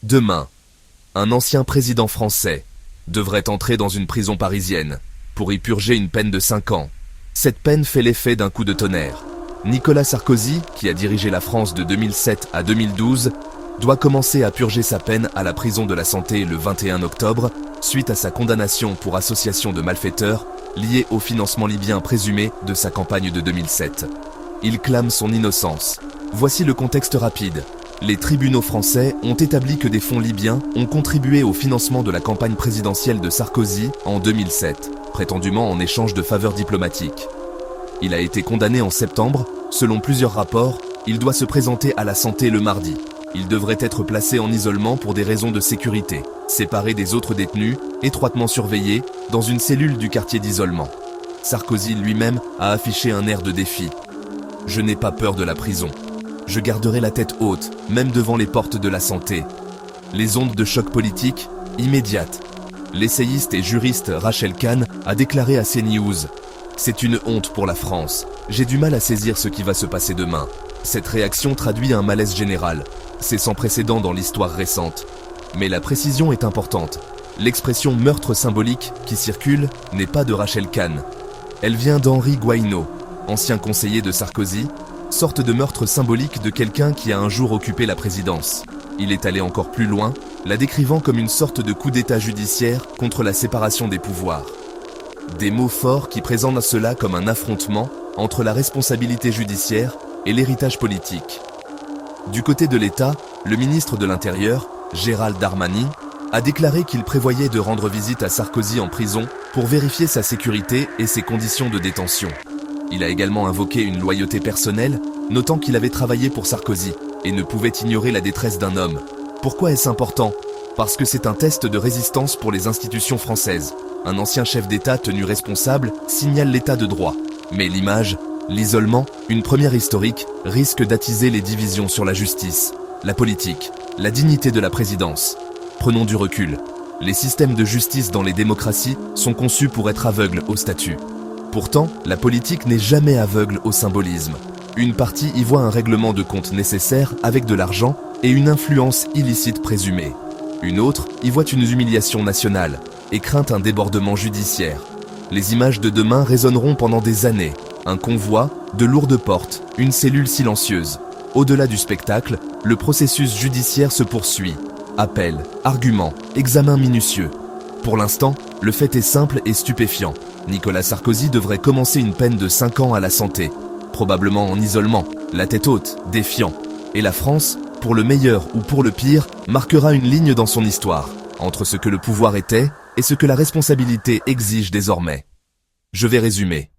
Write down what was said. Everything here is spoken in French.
Demain, un ancien président français devrait entrer dans une prison parisienne pour y purger une peine de 5 ans. Cette peine fait l'effet d'un coup de tonnerre. Nicolas Sarkozy, qui a dirigé la France de 2007 à 2012, doit commencer à purger sa peine à la prison de la Santé le 21 octobre, suite à sa condamnation pour association de malfaiteurs liée au financement libyen présumé de sa campagne de 2007. Il clame son innocence. Voici le contexte rapide. Les tribunaux français ont établi que des fonds libyens ont contribué au financement de la campagne présidentielle de Sarkozy en 2007, prétendument en échange de faveurs diplomatiques. Il a été condamné en septembre. Selon plusieurs rapports, il doit se présenter à la Santé le mardi. Il devrait être placé en isolement pour des raisons de sécurité, séparé des autres détenus, étroitement surveillé, dans une cellule du quartier d'isolement. Sarkozy lui-même a affiché un air de défi. « Je n'ai pas peur de la prison. Je garderai la tête haute, même devant les portes de la Santé. » Les ondes de choc politique, immédiates. L'essayiste et juriste Rachel Kahn a déclaré à CNews « C'est une honte pour la France. J'ai du mal à saisir ce qui va se passer demain. » Cette réaction traduit un malaise général. C'est sans précédent dans l'histoire récente. Mais la précision est importante. L'expression « meurtre symbolique » qui circule n'est pas de Rachel Kahn. Elle vient d'Henri Guaino, ancien conseiller de Sarkozy, sorte de meurtre symbolique de quelqu'un qui a un jour occupé la présidence. Il est allé encore plus loin, la décrivant comme une sorte de coup d'état judiciaire contre la séparation des pouvoirs. Des mots forts qui présentent cela comme un affrontement entre la responsabilité judiciaire et l'héritage politique. Du côté de l'État, le ministre de l'Intérieur, Gérald Darmanin, a déclaré qu'il prévoyait de rendre visite à Sarkozy en prison pour vérifier sa sécurité et ses conditions de détention. Il a également invoqué une loyauté personnelle, notant qu'il avait travaillé pour Sarkozy et ne pouvait ignorer la détresse d'un homme. Pourquoi est-ce important? Parce que c'est un test de résistance pour les institutions françaises. Un ancien chef d'État tenu responsable signale l'état de droit. Mais l'image, l'isolement, une première historique, risque d'attiser les divisions sur la justice, la politique, la dignité de la présidence. Prenons du recul. Les systèmes de justice dans les démocraties sont conçus pour être aveugles au statut. Pourtant, la politique n'est jamais aveugle au symbolisme. Une partie y voit un règlement de compte nécessaire avec de l'argent et une influence illicite présumée. Une autre y voit une humiliation nationale et craint un débordement judiciaire. Les images de demain résonneront pendant des années. Un convoi, de lourdes portes, une cellule silencieuse. Au-delà du spectacle, le processus judiciaire se poursuit. Appel, arguments, examen minutieux. Pour l'instant, le fait est simple et stupéfiant. Nicolas Sarkozy devrait commencer une peine de 5 ans à la Santé, probablement en isolement, la tête haute, défiant. Et la France, pour le meilleur ou pour le pire, marquera une ligne dans son histoire, entre ce que le pouvoir était et ce que la responsabilité exige désormais. Je vais résumer.